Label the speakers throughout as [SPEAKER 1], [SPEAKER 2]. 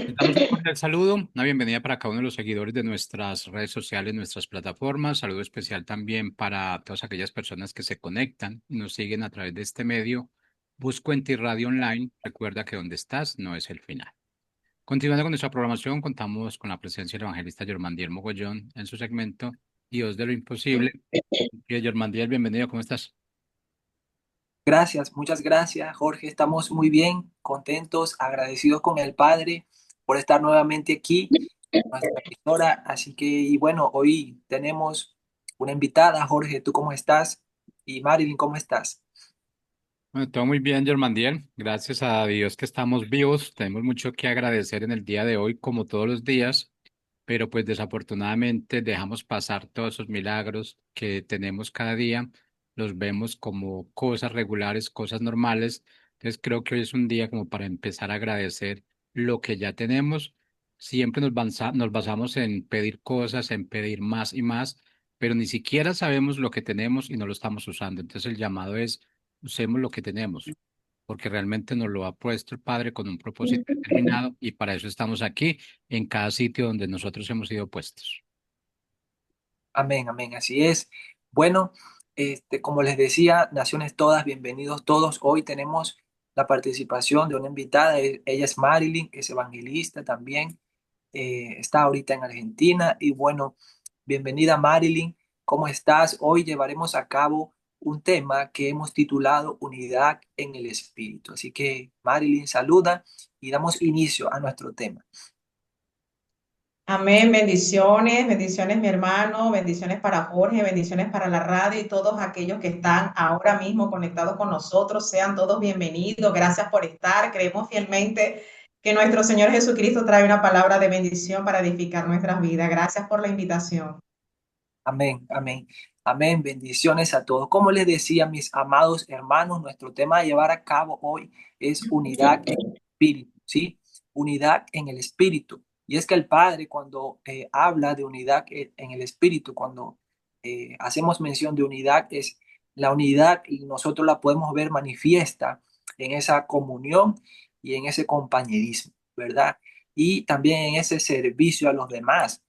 [SPEAKER 1] Les damos un cordial saludo, una bienvenida para cada uno de los seguidores de nuestras redes sociales, nuestras plataformas. Saludo especial también para todas aquellas personas que se conectan y nos siguen a través de este medio. Busco en ti Radio Online. Recuerda que donde estás no es el final. Continuando con nuestra programación, contamos con la presencia del evangelista Yormandiel Mogollón en su segmento Dios de lo imposible. Yormandiel, bienvenido, ¿cómo estás?
[SPEAKER 2] Gracias, muchas gracias, Jorge. Estamos muy bien, contentos, agradecidos con el Padre por estar nuevamente aquí en nuestra emisora. Así que, y bueno, hoy tenemos una invitada, Jorge. ¿Tú cómo estás? Y Marilyn, ¿cómo estás?
[SPEAKER 1] Bueno, todo muy bien, Germandiel. Gracias a Dios que estamos vivos. Tenemos mucho que agradecer en el día de hoy, como todos los días, pero pues desafortunadamente dejamos pasar todos esos milagros que tenemos cada día. Los vemos como cosas regulares, cosas normales. Entonces creo que hoy es un día como para empezar a agradecer lo que ya tenemos. Siempre nos basamos en pedir cosas, en pedir más y más, pero ni siquiera sabemos lo que tenemos y no lo estamos usando. Entonces el llamado es usemos lo que tenemos, porque realmente nos lo ha puesto el Padre con un propósito determinado y para eso estamos aquí, en cada sitio donde nosotros hemos sido puestos.
[SPEAKER 2] Amén, amén, así es. Bueno, como les decía, naciones todas, bienvenidos todos. Hoy tenemos la participación de una invitada. Ella es Marilyn, es evangelista también. Está ahorita en Argentina. Y bueno, bienvenida Marilyn, ¿cómo estás? Hoy llevaremos a cabo un tema que hemos titulado Unidad en el Espíritu. Así que Marilyn, saluda y damos inicio a nuestro tema.
[SPEAKER 3] Amén, bendiciones, bendiciones mi hermano, bendiciones para Jorge, bendiciones para la radio y todos aquellos que están ahora mismo conectados con nosotros. Sean todos bienvenidos, gracias por estar. Creemos fielmente que nuestro Señor Jesucristo trae una palabra de bendición para edificar nuestras vidas. Gracias por la invitación.
[SPEAKER 2] Amén, amén, amén. Bendiciones a todos. Como les decía, mis amados hermanos, nuestro tema a llevar a cabo hoy es unidad en el espíritu, ¿sí? Unidad en el espíritu. Y es que el Padre, cuando habla de unidad en el espíritu, cuando hacemos mención de unidad, es la unidad y nosotros la podemos ver manifiesta en esa comunión y en ese compañerismo, ¿verdad? Y también en ese servicio a los demás.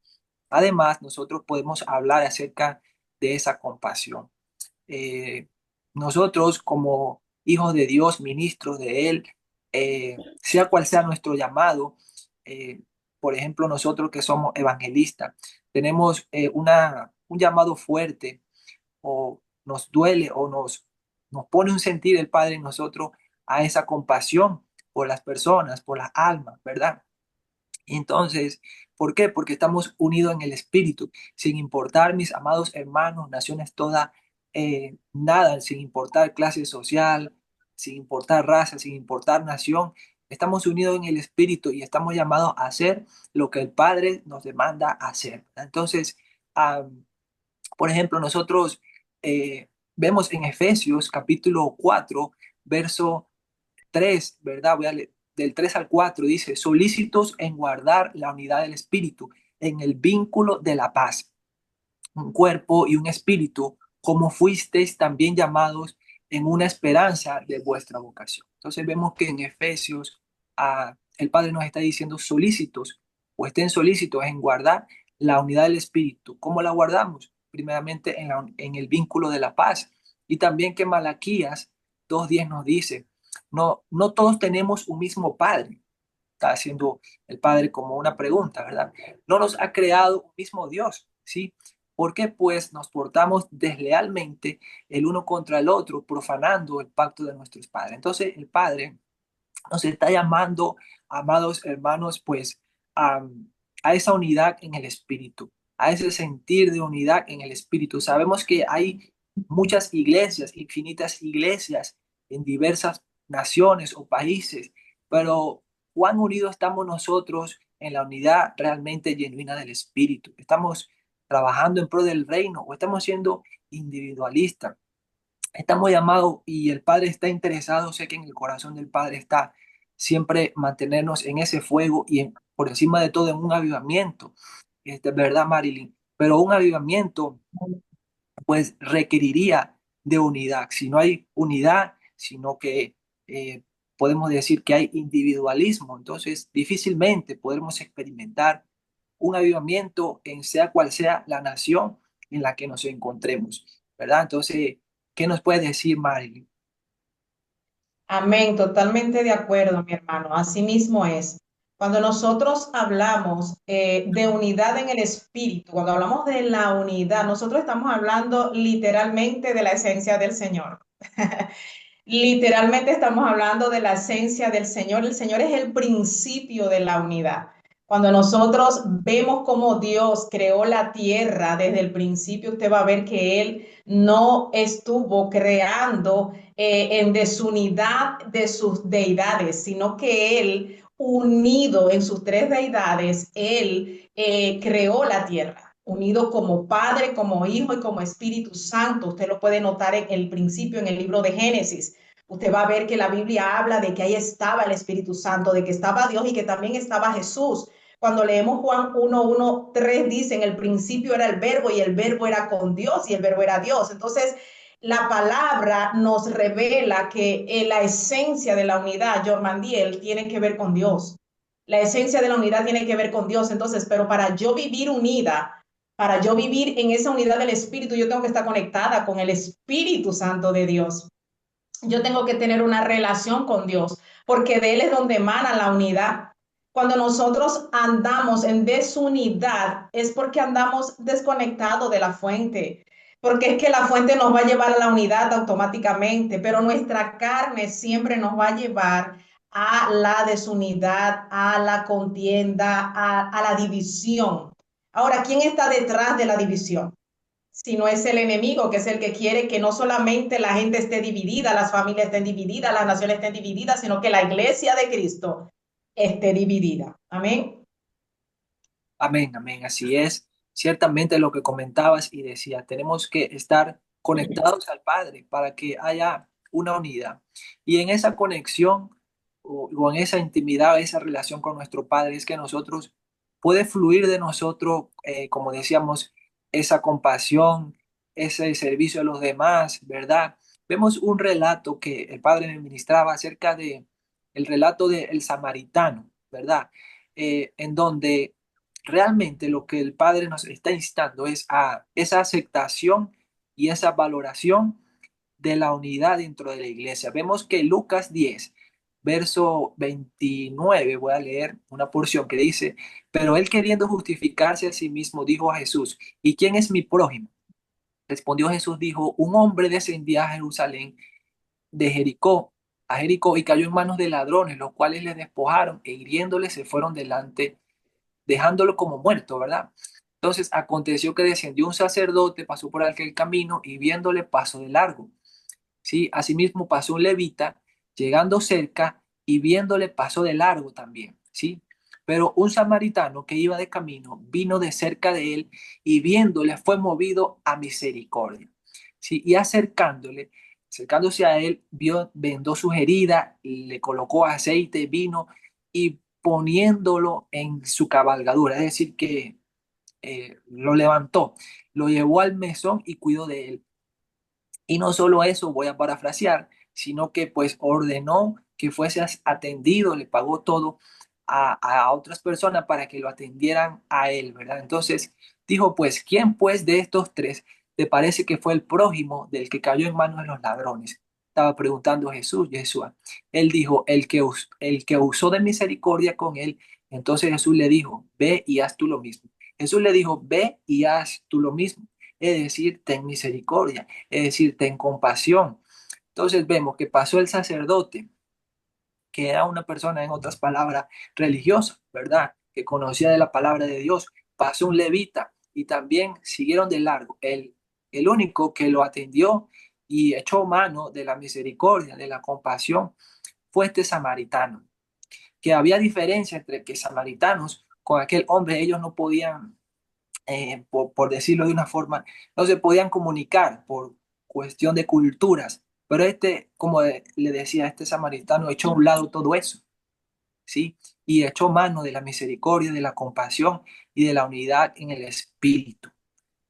[SPEAKER 2] Además, nosotros podemos hablar acerca de esa compasión. Eh, Nosotros como hijos de Dios, ministros de Él, sea cual sea nuestro llamado, eh, por ejemplo, nosotros que somos evangelistas, tenemos un llamado fuerte o nos duele o nos pone un sentir el Padre en nosotros a esa compasión por las personas, por las almas, ¿verdad? Entonces, ¿por qué? Porque estamos unidos en el Espíritu, sin importar, mis amados hermanos, naciones todas, nada, sin importar clase social, sin importar raza, sin importar nación, estamos unidos en el Espíritu y estamos llamados a hacer lo que el Padre nos demanda hacer. Entonces, por ejemplo, nosotros vemos en Efesios capítulo 4, verso 3, ¿verdad? Del 3 al 4 dice, solícitos en guardar la unidad del espíritu, en el vínculo de la paz, un cuerpo y un espíritu, como fuisteis también llamados en una esperanza de vuestra vocación. Entonces vemos que en Efesios el Padre nos está diciendo solícitos o estén solícitos en guardar la unidad del espíritu. ¿Cómo la guardamos? Primeramente en el vínculo de la paz. Y también que Malaquías 2:10 nos dice, no, no todos tenemos un mismo Padre. Está haciendo el Padre como una pregunta, ¿verdad? No nos ha creado un mismo Dios, ¿sí? ¿Por qué pues nos portamos deslealmente el uno contra el otro, profanando el pacto de nuestros padres? Entonces el Padre nos está llamando, amados hermanos, pues a, a esa unidad en el Espíritu, a ese sentir de unidad en el Espíritu. Sabemos que hay muchas iglesias, infinitas iglesias en diversas naciones o países, pero ¿cuán unidos estamos nosotros en la unidad realmente genuina del Espíritu? ¿Estamos trabajando en pro del reino o estamos siendo individualistas? Estamos llamados y el Padre está interesado, sé que en el corazón del Padre está siempre mantenernos en ese fuego y por encima de todo en un avivamiento. ¿Verdad, Marilyn? Pero un avivamiento pues requeriría de unidad. Si no hay unidad, sino que eh, podemos decir que hay individualismo, entonces difícilmente podremos experimentar un avivamiento en sea cual sea la nación en la que nos encontremos, ¿verdad? Entonces, ¿qué nos puede decir Marilyn?
[SPEAKER 3] Amén, totalmente de acuerdo, mi hermano. Así mismo es. Cuando nosotros hablamos de unidad en el espíritu, cuando hablamos de la unidad, nosotros estamos hablando literalmente de la esencia del Señor. Literalmente estamos hablando de la esencia del Señor. El Señor es el principio de la unidad. Cuando nosotros vemos cómo Dios creó la tierra desde el principio, usted va a ver que Él no estuvo creando en desunidad de sus deidades, sino que Él, unido en sus tres deidades, Él creó la tierra, unido como Padre, como Hijo y como Espíritu Santo. Usted lo puede notar en el principio, en el libro de Génesis. Usted va a ver que la Biblia habla de que ahí estaba el Espíritu Santo, de que estaba Dios y que también estaba Jesús. Cuando leemos Juan 1:1-3 dice, en el principio era el verbo y el verbo era con Dios y el verbo era Dios. Entonces, la palabra nos revela que la esencia de la unidad, Jormandiel, tiene que ver con Dios. La esencia de la unidad tiene que ver con Dios. Entonces, pero para yo vivir unida, para yo vivir en esa unidad del Espíritu, yo tengo que estar conectada con el Espíritu Santo de Dios. Yo tengo que tener una relación con Dios, porque de Él es donde emana la unidad. Cuando nosotros andamos en desunidad, es porque andamos desconectados de la fuente, porque es que la fuente nos va a llevar a la unidad automáticamente, pero nuestra carne siempre nos va a llevar a la desunidad, a la contienda, a la división. Ahora, ¿quién está detrás de la división? Si no es el enemigo, que es el que quiere que no solamente la gente esté dividida, las familias estén divididas, las naciones estén divididas, sino que la iglesia de Cristo esté dividida. Amén.
[SPEAKER 2] Amén, amén, así es. Ciertamente lo que comentabas y decía, tenemos que estar conectados al Padre para que haya una unidad. Y en esa conexión o en esa intimidad, esa relación con nuestro Padre, es que nosotros puede fluir de nosotros, como decíamos, esa compasión, ese servicio a los demás, ¿verdad? Vemos un relato que el Padre me ministraba acerca de el relato del samaritano, ¿verdad? En donde realmente lo que el Padre nos está instando es a esa aceptación y esa valoración de la unidad dentro de la iglesia. Vemos que Lucas 10, verso 29, voy a leer una porción que dice, pero él queriendo justificarse a sí mismo, dijo a Jesús, ¿y quién es mi prójimo? Respondió Jesús, dijo, un hombre descendía a Jerusalén de Jericó, a Jericó, y cayó en manos de ladrones, los cuales le despojaron e hiriéndole se fueron delante dejándolo como muerto, ¿verdad? Entonces aconteció que descendió un sacerdote, pasó por aquel camino y viéndole pasó de largo. ¿Sí? Asimismo pasó un levita, llegando cerca y viéndole pasó de largo también, ¿sí? Pero un samaritano que iba de camino vino de cerca de él y viéndole fue movido a misericordia, ¿sí? Y acercándose a él, vendó sus heridas, le colocó aceite, vino y poniéndolo en su cabalgadura, es decir, que lo levantó, lo llevó al mesón y cuidó de él. Y no solo eso, voy a parafrasear, sino que pues ordenó que fuese atendido, le pagó todo a otras personas para que lo atendieran a él, ¿verdad? Entonces dijo, pues, ¿quién pues de estos tres te parece que fue el prójimo del que cayó en manos de los ladrones? Estaba preguntando Jesús, Yeshua. Él dijo, el que usó de misericordia con él. Entonces Jesús le dijo, ve y haz tú lo mismo. Jesús le dijo, ve y haz tú lo mismo. Es decir, ten misericordia, es decir, ten compasión. Entonces vemos que pasó el sacerdote, que era una persona, en otras palabras, religiosa, ¿verdad? Que conocía de la palabra de Dios. Pasó un levita y también siguieron de largo. El único que lo atendió y echó mano de la misericordia, de la compasión, fue este samaritano. Que había diferencia entre que samaritanos con aquel hombre, ellos no podían por decirlo de una forma, no se podían comunicar por cuestión de culturas. Pero este, como le decía, este samaritano echó a un lado todo eso, ¿sí? Y echó mano de la misericordia, de la compasión y de la unidad en el espíritu,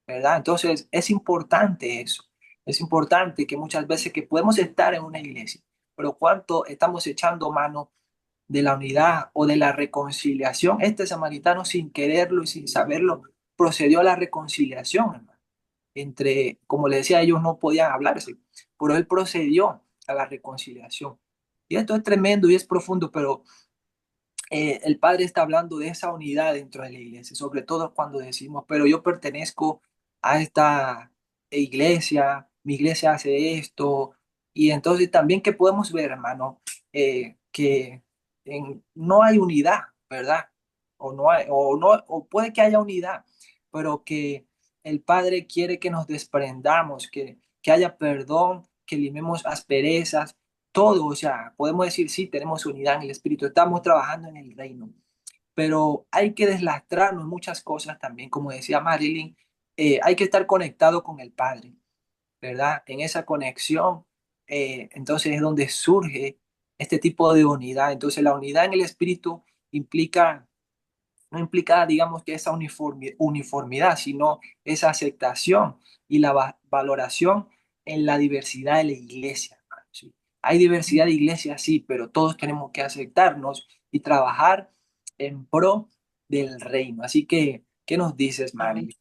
[SPEAKER 2] ¿verdad? Entonces, es importante eso. Es importante que muchas veces que podemos estar en una iglesia, pero cuánto estamos echando mano de la unidad o de la reconciliación. Este samaritano, sin quererlo y sin saberlo, procedió a la reconciliación, hermano. Entre, como le decía, ellos no podían hablarse, pero él procedió a la reconciliación. Y esto es tremendo y es profundo, pero el Padre está hablando de esa unidad dentro de la iglesia, sobre todo cuando decimos, pero yo pertenezco a esta iglesia, mi iglesia hace esto, y entonces también que podemos ver, hermano, que no hay unidad, ¿verdad? O no hay, o no, o puede que haya unidad, pero que el Padre quiere que nos desprendamos, que haya perdón, que limemos asperezas, todo, o sea, podemos decir, sí, tenemos unidad en el Espíritu, estamos trabajando en el reino, pero hay que deslastrarnos muchas cosas también, como decía Marilyn, hay que estar conectado con el Padre, ¿verdad? En esa conexión, entonces es donde surge este tipo de unidad. Entonces la unidad en el Espíritu implica, no implica, digamos, que esa uniformidad, sino esa aceptación y la valoración en la diversidad de la iglesia, hermano, ¿sí? Hay diversidad de iglesias, sí, pero todos tenemos que aceptarnos y trabajar en pro del reino. Así que, ¿qué nos dices,
[SPEAKER 3] Amén.
[SPEAKER 2] Mari?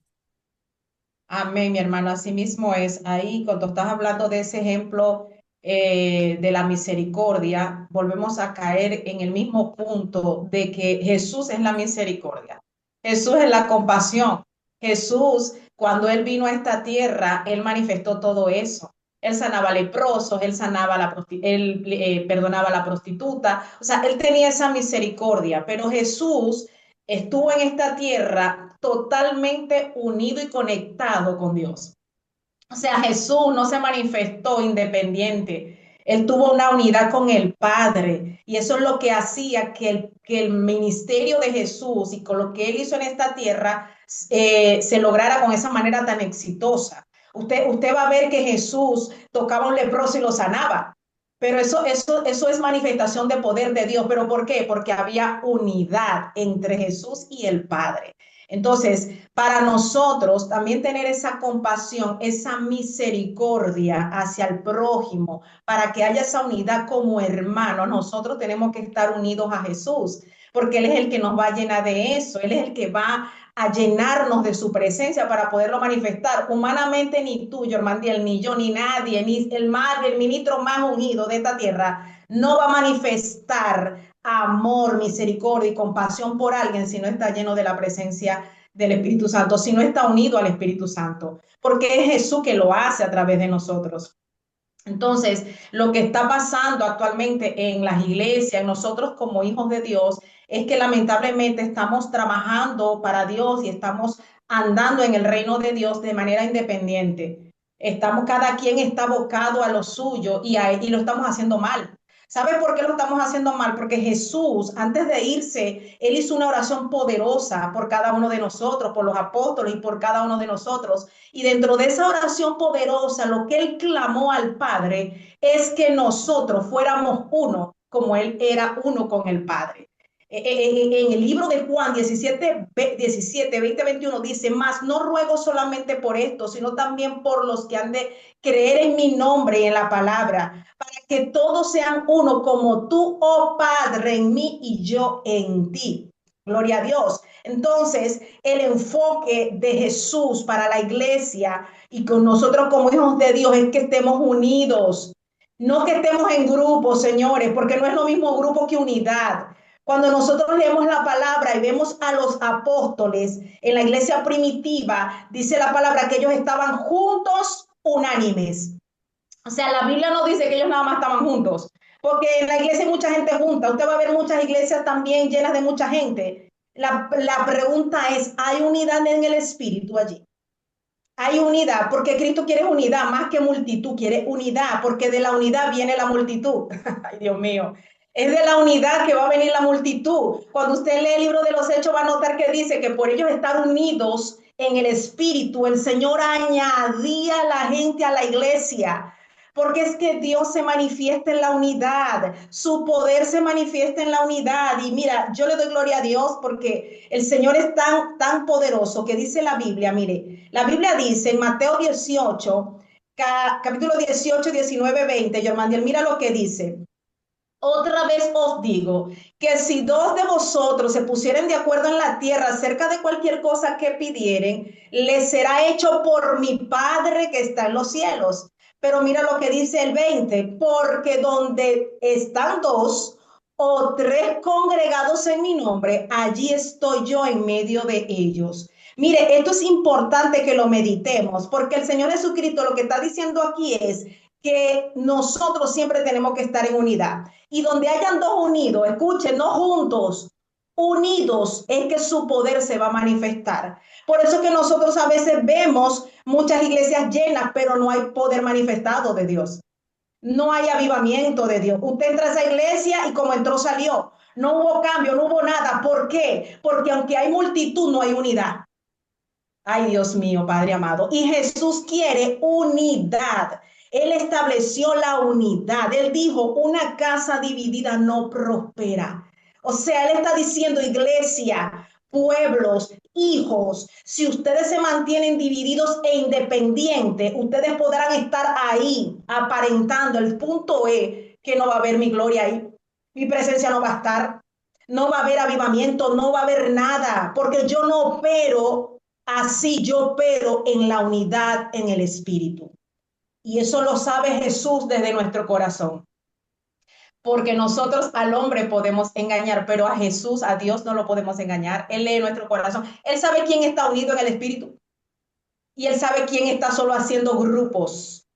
[SPEAKER 3] Amén, mi hermano. Así mismo es. Ahí, cuando estás hablando de ese ejemplo de la misericordia, volvemos a caer en el mismo punto de que Jesús es la misericordia. Jesús es la compasión. Jesús, cuando Él vino a esta tierra, Él manifestó todo eso. Él sanaba leprosos, Él sanaba Él perdonaba a la prostituta. O sea, Él tenía esa misericordia, pero Jesús estuvo en esta tierra totalmente unido y conectado con Dios. O sea, Jesús no se manifestó independiente. Él tuvo una unidad con el Padre y eso es lo que hacía que el ministerio de Jesús y con lo que él hizo en esta tierra se lograra con esa manera tan exitosa. Usted va a ver que Jesús tocaba a un leproso y lo sanaba, pero eso es manifestación de poder de Dios. ¿Pero por qué? Porque había unidad entre Jesús y el Padre. Entonces, para nosotros también tener esa compasión, esa misericordia hacia el prójimo, para que haya esa unidad como hermanos, nosotros tenemos que estar unidos a Jesús, porque Él es el que nos va a llenar de eso, Él es el que va a llenarnos de su presencia para poderlo manifestar. Humanamente ni tú, Jormandiel, ni yo, ni nadie, ni el ministro más unido de esta tierra, no va a manifestar amor, misericordia y compasión por alguien si no está lleno de la presencia del Espíritu Santo, si no está unido al Espíritu Santo, porque es Jesús que lo hace a través de nosotros. Entonces, lo que está pasando actualmente en las iglesias, en nosotros como hijos de Dios, es que lamentablemente estamos trabajando para Dios y estamos andando en el reino de Dios de manera independiente. Cada quien está abocado a lo suyo y lo estamos haciendo mal. ¿Sabe por qué lo estamos haciendo mal? Porque Jesús, antes de irse, Él hizo una oración poderosa por cada uno de nosotros, por los apóstoles y por cada uno de nosotros. Y dentro de esa oración poderosa, lo que Él clamó al Padre es que nosotros fuéramos uno, como Él era uno con el Padre. En el libro de Juan 17, 21 dice, más no ruego solamente por esto, sino también por los que han de creer en mi nombre y en la palabra, para que todos sean uno, como tú, oh Padre, en mí y yo en ti. Gloria a Dios. Entonces, el enfoque de Jesús para la iglesia y con nosotros como hijos de Dios es que estemos unidos, no que estemos en grupos, señores, porque no es lo mismo grupo que unidad. Cuando nosotros leemos la palabra y vemos a los apóstoles en la iglesia primitiva, dice la palabra que ellos estaban juntos, unánimes. O sea, la Biblia no dice que ellos nada más estaban juntos, porque en la iglesia hay mucha gente junta. Usted va a ver muchas iglesias también llenas de mucha gente. La pregunta es, ¿hay unidad en el espíritu allí? Hay unidad, porque Cristo quiere unidad, más que multitud, quiere unidad, porque de la unidad viene la multitud. Ay, Dios mío. Es de la unidad que va a venir la multitud. Cuando usted lee el libro de los Hechos, va a notar que dice que por ellos estar unidos en el espíritu, el Señor añadía a la gente a la iglesia. Porque es que Dios se manifiesta en la unidad, su poder se manifiesta en la unidad. Y mira, yo le doy gloria a Dios porque el Señor es tan poderoso que dice la Biblia, mire, la Biblia dice en Mateo 18, capítulo 18, 19, 20, Yormandiel, mira lo que dice. Otra vez os digo que si dos de vosotros se pusieren de acuerdo en la tierra acerca de cualquier cosa que pidieren, les será hecho por mi Padre que está en los cielos. Pero mira lo que dice el 20, porque donde están dos o tres congregados en mi nombre, allí estoy yo en medio de ellos. Mire, esto es importante que lo meditemos, porque el Señor Jesucristo lo que está diciendo aquí es que nosotros siempre tenemos que estar en unidad. Y donde hayan dos unidos, escuchen, no juntos, unidos, es que su poder se va a manifestar. Por eso es que nosotros a veces vemos muchas iglesias llenas, pero no hay poder manifestado de Dios. No hay avivamiento de Dios. Usted entra a esa iglesia y como entró, salió. No hubo cambio, no hubo nada. ¿Por qué? Porque aunque hay multitud, no hay unidad. Ay, Dios mío, Padre amado. Y Jesús quiere unidad. Él estableció la unidad. Él dijo, una casa dividida no prospera. O sea, Él está diciendo, iglesia, pueblos, hijos, si ustedes se mantienen divididos e independientes, ustedes podrán estar ahí aparentando. El punto es que no va a haber mi gloria ahí. Mi presencia no va a estar. No va a haber avivamiento, no va a haber nada, porque yo no opero así, yo opero en la unidad en el Espíritu. Y eso lo sabe Jesús desde nuestro corazón. Porque nosotros al hombre podemos engañar, pero a Jesús, a Dios no lo podemos engañar. Él lee nuestro corazón. Él sabe quién está unido en el Espíritu. Y Él sabe quién está solo haciendo grupos.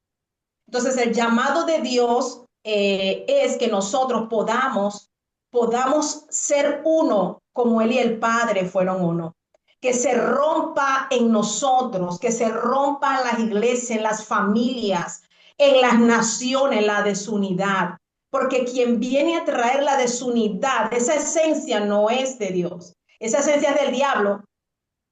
[SPEAKER 3] Entonces el llamado de Dios es que nosotros podamos ser uno como Él y el Padre fueron uno. Que se rompa en nosotros, que se rompa en las iglesias, en las familias, en las naciones, la desunidad. Porque quien viene a traer la desunidad, esa esencia no es de Dios. Esa esencia es del diablo.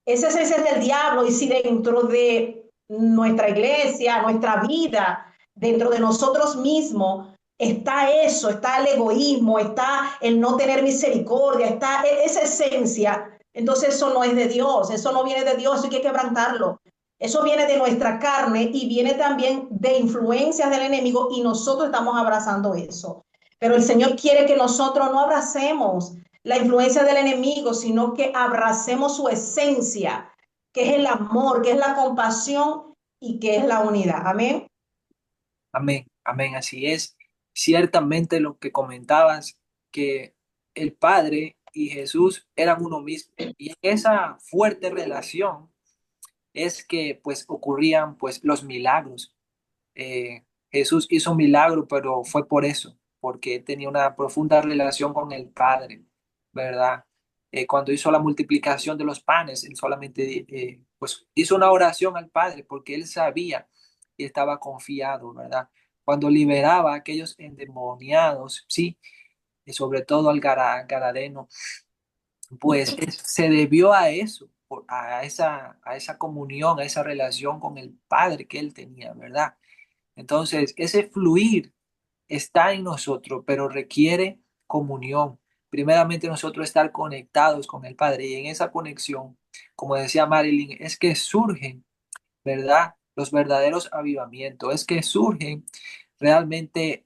[SPEAKER 3] Esa esencia es del diablo. Y si dentro de nuestra iglesia, nuestra vida, dentro de nosotros mismos, está eso, está el egoísmo, está el no tener misericordia, está esa esencia, entonces eso no es de Dios, eso no viene de Dios, eso hay que quebrantarlo. Eso viene de nuestra carne y viene también de influencias del enemigo y nosotros estamos abrazando eso. Pero el Señor quiere que nosotros no abracemos la influencia del enemigo, sino que abracemos su esencia, que es el amor, que es la compasión y que es la unidad. Amén.
[SPEAKER 2] Amén, amén, así es. Ciertamente lo que comentabas, que el Padre y Jesús eran uno mismo. Y en esa fuerte relación es que pues ocurrían pues los milagros. Jesús hizo un milagro, pero fue por eso, porque tenía una profunda relación con el Padre, ¿verdad? Cuando hizo la multiplicación de los panes, él solamente pues hizo una oración al Padre porque él sabía y estaba confiado, ¿verdad? Cuando liberaba a aquellos endemoniados, sí, y sobre todo al Gadareno, pues se debió a eso, a esa comunión, a esa relación con el Padre que él tenía, ¿verdad? Entonces, ese fluir está en nosotros, pero requiere comunión. Primeramente nosotros estar conectados con el Padre y en esa conexión, como decía Marilyn, es que surgen, ¿verdad? Los verdaderos avivamientos, es que surgen realmente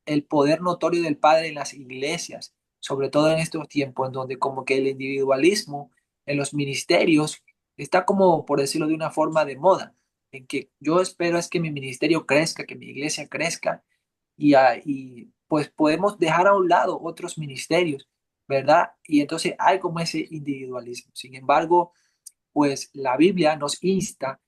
[SPEAKER 2] el poder notorio del Padre en las iglesias, sobre todo en estos tiempos en donde como que el individualismo en los ministerios está como, por decirlo de una forma, de moda, en que yo espero es que mi ministerio crezca, que mi iglesia crezca y pues podemos dejar a un lado otros ministerios, ¿verdad? Y entonces hay como ese individualismo. Sin embargo, pues la Biblia nos insta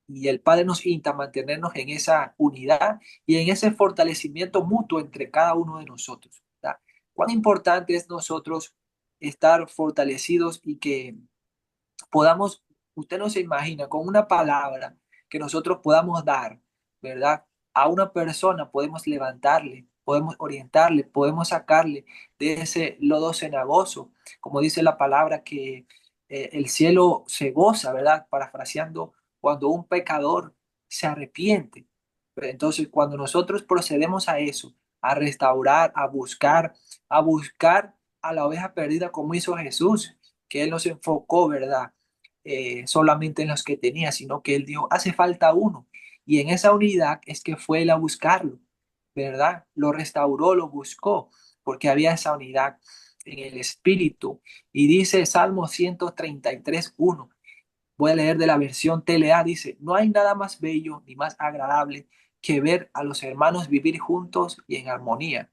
[SPEAKER 2] y el Padre nos insta a mantenernos en esa unidad y en ese fortalecimiento mutuo entre cada uno de nosotros, ¿verdad? Cuán importante es nosotros estar fortalecidos y que podamos, usted no se imagina, con una palabra que nosotros podamos dar, ¿verdad? A una persona podemos levantarle, podemos orientarle, podemos sacarle de ese lodo cenagoso, como dice la palabra que el cielo se goza, ¿verdad? Parafraseando, cuando un pecador se arrepiente. Entonces, cuando nosotros procedemos a eso, a restaurar, a buscar a la oveja perdida como hizo Jesús, que Él nos enfocó, ¿verdad? Solamente en los que tenía, sino que Él dijo, hace falta uno. Y en esa unidad es que fue Él a buscarlo. ¿verdad? Lo restauró, lo buscó, porque había esa unidad en el espíritu. Y dice Salmo 133:1. Voy a leer de la versión TLA, dice, no hay nada más bello ni más agradable que ver a los hermanos vivir juntos y en armonía.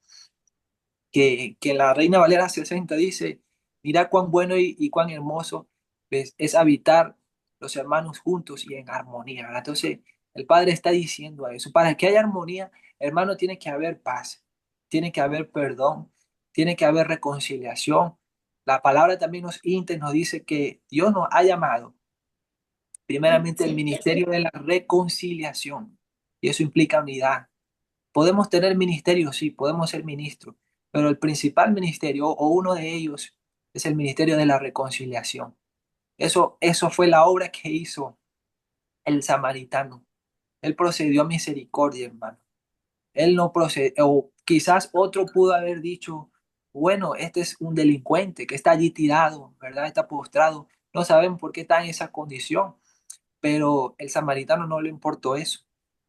[SPEAKER 2] Que la Reina Valera 60 dice, mira cuán bueno y cuán hermoso es habitar los hermanos juntos y en armonía, ¿verdad? Entonces, el Padre está diciendo eso. Para que haya armonía, hermano, tiene que haber paz, tiene que haber perdón, tiene que haber reconciliación. La palabra también nos dice que Dios nos ha llamado primeramente el ministerio de la reconciliación. Y eso implica unidad. Podemos tener ministerios, sí, podemos ser ministros, pero el principal ministerio o uno de ellos es el ministerio de la reconciliación. Eso fue la obra que hizo el samaritano. Él procedió a misericordia, hermano. Él no procedió, o quizás otro pudo haber dicho, bueno, este es un delincuente que está allí tirado, ¿verdad? Está postrado. No saben por qué está en esa condición, pero el samaritano no le importó eso.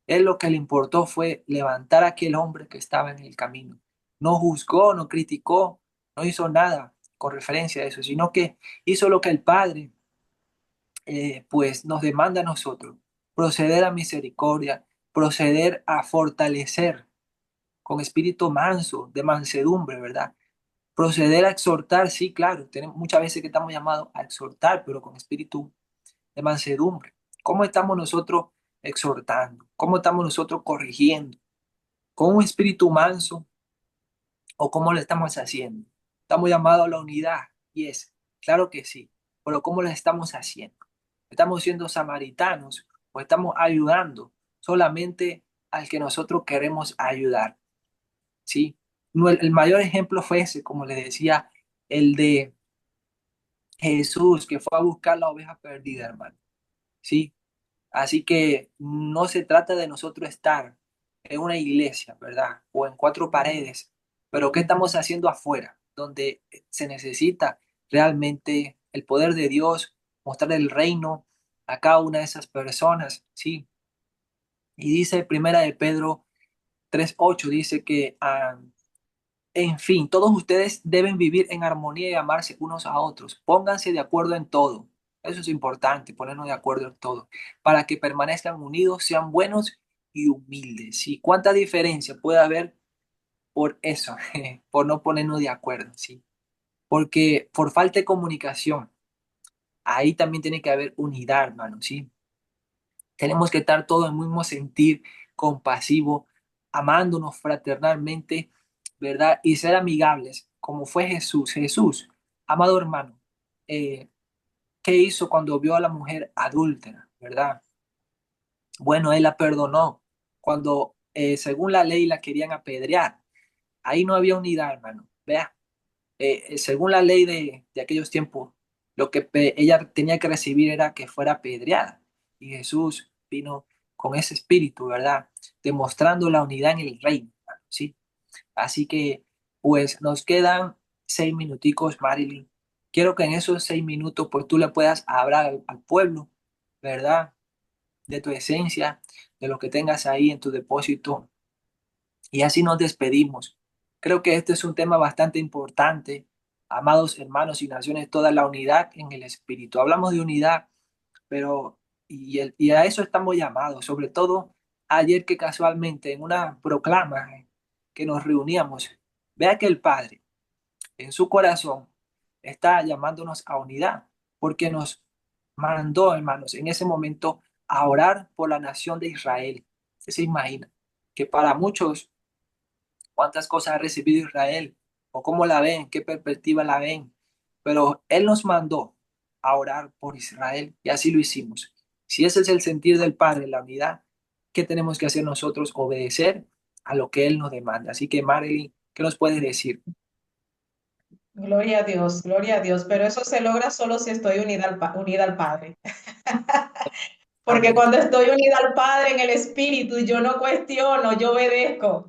[SPEAKER 2] Él lo que le importó fue levantar a aquel hombre que estaba en el camino. No juzgó, no criticó, no hizo nada con referencia a eso, sino que hizo lo que el Padre pues nos demanda a nosotros, proceder a misericordia, proceder a fortalecer con espíritu manso, de mansedumbre, ¿verdad? Proceder a exhortar, sí, claro, tenemos muchas veces que estamos llamados a exhortar, pero con espíritu de mansedumbre. ¿Cómo estamos nosotros exhortando? ¿Cómo estamos nosotros corrigiendo? ¿Con un espíritu manso o cómo lo estamos haciendo? Estamos llamados a la unidad y es, claro que sí, pero ¿cómo lo estamos haciendo? ¿Estamos siendo samaritanos o estamos ayudando solamente al que nosotros queremos ayudar? ¿Sí? No, el mayor ejemplo fue ese, como les decía, el de Jesús que fue a buscar la oveja perdida, hermano. ¿Sí? Así que no se trata de nosotros estar en una iglesia, ¿verdad? O en cuatro paredes, pero ¿qué estamos haciendo afuera? Donde se necesita realmente el poder de Dios, mostrar el reino a cada una de esas personas, ¿sí? Y dice Primera de Pedro 3:8, dice que, en fin, todos ustedes deben vivir en armonía y amarse unos a otros. Pónganse de acuerdo en todo. Eso es importante, ponernos de acuerdo en todo, para que permanezcan unidos, sean buenos y humildes. ¿Y cuánta diferencia puede haber por eso, por no ponernos de acuerdo? ¿Sí? Porque por falta de comunicación, ahí también tiene que haber unidad, hermano, ¿sí? Tenemos que estar todos en el mismo sentir, compasivo, amándonos fraternalmente, ¿verdad? Y ser amigables, como fue Jesús. Jesús, amado hermano, eh, ¿qué hizo cuando vio a la mujer adúltera, ¿verdad? Bueno, él la perdonó cuando, según la ley, la querían apedrear. Ahí no había unidad, hermano. Vea, según la ley de aquellos tiempos, lo que ella tenía que recibir era que fuera apedreada. Y Jesús vino con ese espíritu, ¿verdad? Demostrando la unidad en el reino, hermano, ¿sí? Así que, pues, nos quedan 6 minuticos, Marilyn. Quiero que en esos 6 minutos, pues, tú le puedas hablar al pueblo, ¿verdad? De tu esencia, de lo que tengas ahí en tu depósito. Y así nos despedimos. Creo que este es un tema bastante importante, amados hermanos y naciones, toda la unidad en el espíritu. Hablamos de unidad, pero y a eso estamos llamados, sobre todo ayer que casualmente en una proclama que nos reuníamos, vea que el Padre en su corazón está llamándonos a unidad, porque nos mandó, hermanos, en ese momento a orar por la nación de Israel. ¿Usted se imagina que para muchos cuántas cosas ha recibido Israel o cómo la ven, qué perspectiva la ven? Pero Él nos mandó a orar por Israel y así lo hicimos. Si ese es el sentir del Padre, la unidad, ¿qué tenemos que hacer nosotros? Obedecer a lo que Él nos demanda. Así que, Marilyn, ¿qué nos puedes decir?
[SPEAKER 3] Gloria a Dios, pero eso se logra solo si estoy unida al Padre. Porque
[SPEAKER 2] Amén.
[SPEAKER 3] cuando estoy unida al Padre en el Espíritu, yo no cuestiono, yo obedezco.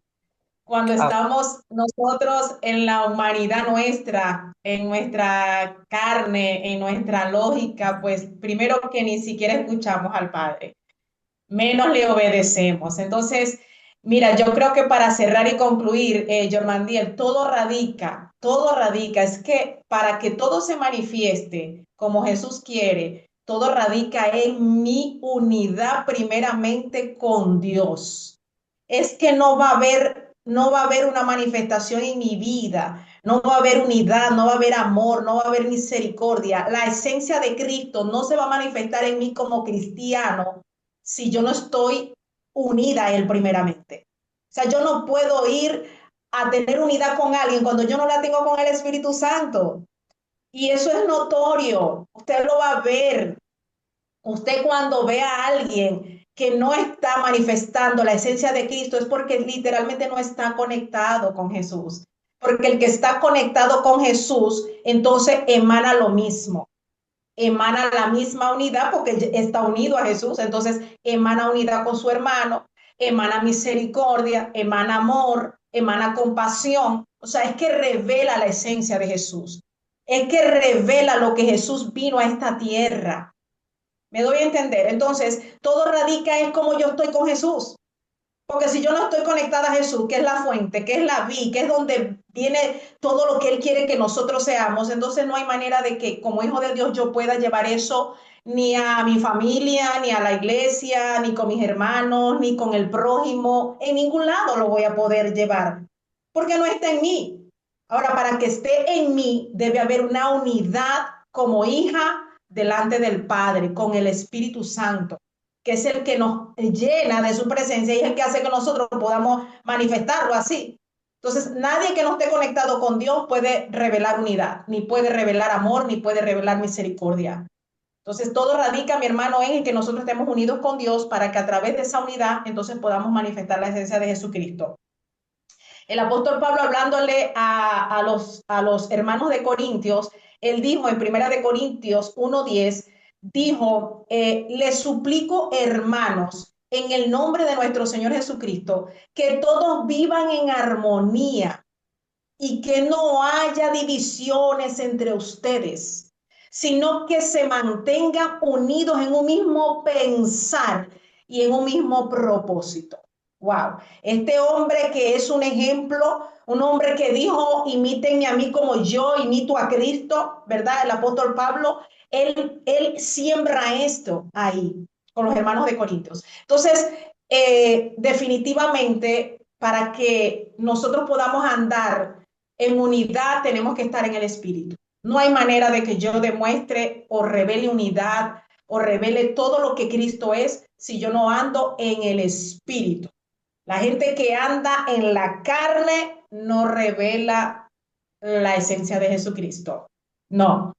[SPEAKER 3] Cuando estamos nosotros en la humanidad nuestra, en nuestra carne, en nuestra lógica, pues primero que ni siquiera escuchamos al Padre, menos le obedecemos. Entonces, Mira, yo creo que para cerrar y concluir, Jormandiel, todo radica, es que para que todo se manifieste como Jesús quiere, todo radica en mi unidad primeramente con Dios. Es que no va a haber una manifestación en mi vida, no va a haber unidad, no va a haber amor, no va a haber misericordia. La esencia de Cristo no se va a manifestar en mí como cristiano si yo no estoy unida a Él primeramente. O sea, yo no puedo ir a tener unidad con alguien cuando yo no la tengo con el Espíritu Santo. Y eso es notorio. Usted lo va a ver. Usted cuando ve a alguien que no está manifestando la esencia de Cristo es porque literalmente no está conectado con Jesús. Porque el que está conectado con Jesús, entonces emana lo mismo, emana la misma unidad porque está unido a Jesús, entonces emana unidad con su hermano, emana misericordia, emana amor, emana compasión. O sea, es que revela la esencia de Jesús, es que revela lo que Jesús vino a esta tierra. Me doy a entender. Entonces, todo radica es como yo estoy con Jesús. Porque si yo no estoy conectada a Jesús, que es la fuente, que es la vid, que es donde viene todo lo que Él quiere que nosotros seamos, entonces no hay manera de que como hijo de Dios yo pueda llevar eso ni a mi familia, ni a la iglesia, ni con mis hermanos, ni con el prójimo. En ningún lado lo voy a poder llevar, porque no está en mí. Ahora, para que esté en mí, debe haber una unidad como hija delante del Padre, con el Espíritu Santo, que es el que nos llena de su presencia y es el que hace que nosotros podamos manifestarlo así. Entonces, nadie que no esté conectado con Dios puede revelar unidad, ni puede revelar amor, ni puede revelar misericordia. Entonces, todo radica, mi hermano, en que nosotros estemos unidos con Dios para que a través de esa unidad, entonces podamos manifestar la esencia de Jesucristo. El apóstol Pablo hablándole a los hermanos de Corintios, él dijo en Primera de Corintios 1:10, dijo, les suplico, hermanos, en el nombre de nuestro Señor Jesucristo, que todos vivan en armonía y que no haya divisiones entre ustedes, sino que se mantengan unidos en un mismo pensar y en un mismo propósito. Wow, este hombre que es un ejemplo, un hombre que dijo, imítenme a mí como yo imito a Cristo, ¿verdad? El apóstol Pablo, él siembra esto ahí con los hermanos de Corintios. Entonces, definitivamente, para que nosotros podamos andar en unidad tenemos que estar en el espíritu. No hay manera de que yo demuestre o revele unidad o revele todo lo que Cristo es si yo no ando en el espíritu. La gente que anda en la carne no revela la esencia de Jesucristo. No,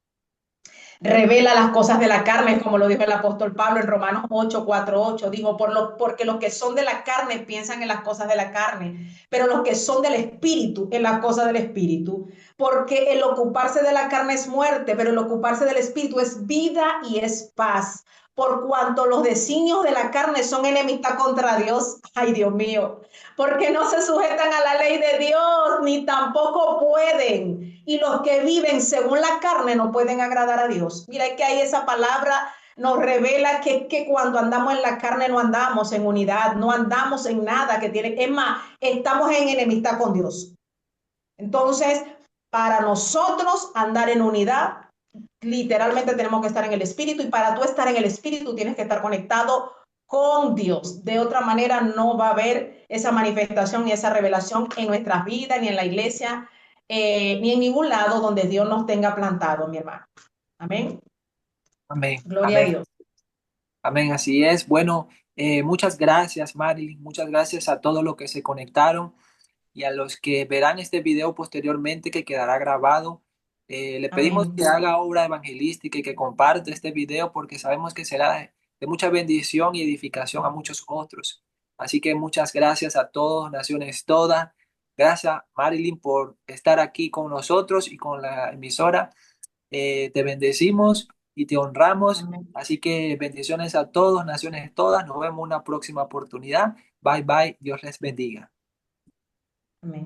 [SPEAKER 3] revela las cosas de la carne, como lo dijo el apóstol Pablo en Romanos 8:4-8, dijo, porque los que son de la carne piensan en las cosas de la carne, pero los que son del espíritu, en las cosas del espíritu, porque el ocuparse de la carne es muerte, pero el ocuparse del espíritu es vida y es paz. Por cuanto los designios de la carne son enemistad contra Dios, ay Dios mío, porque no se sujetan a la ley de Dios, ni tampoco pueden. Y los que viven según la carne no pueden agradar a Dios. Mira que ahí esa palabra nos revela que cuando andamos en la carne no andamos en unidad, no andamos en nada que tiene, es más, estamos en enemistad con Dios. Entonces, para nosotros andar en unidad, literalmente tenemos que estar en el espíritu y para tú estar en el espíritu tienes que estar conectado con Dios. De otra manera no va a haber esa manifestación ni esa revelación en nuestras vidas, ni en la iglesia, ni en ningún lado donde Dios nos tenga plantado, mi hermano. Amén.
[SPEAKER 2] Amén,
[SPEAKER 3] Gloria a
[SPEAKER 2] amén,
[SPEAKER 3] Dios.
[SPEAKER 2] amén, así es. Bueno, muchas gracias, Marilyn, muchas gracias a todos los que se conectaron y a los que verán este video posteriormente que quedará grabado. Le pedimos que
[SPEAKER 3] Amén.
[SPEAKER 2] haga obra evangelística y que comparte este video porque sabemos que será de mucha bendición y edificación a muchos otros. Así que muchas gracias a todos, naciones todas. Gracias, Marilyn, por estar aquí con nosotros y con la emisora. Te bendecimos y te honramos.
[SPEAKER 3] Amén.
[SPEAKER 2] Así que bendiciones a todos, naciones todas. Nos vemos en una próxima oportunidad. Bye bye. Dios les bendiga.
[SPEAKER 3] Amén.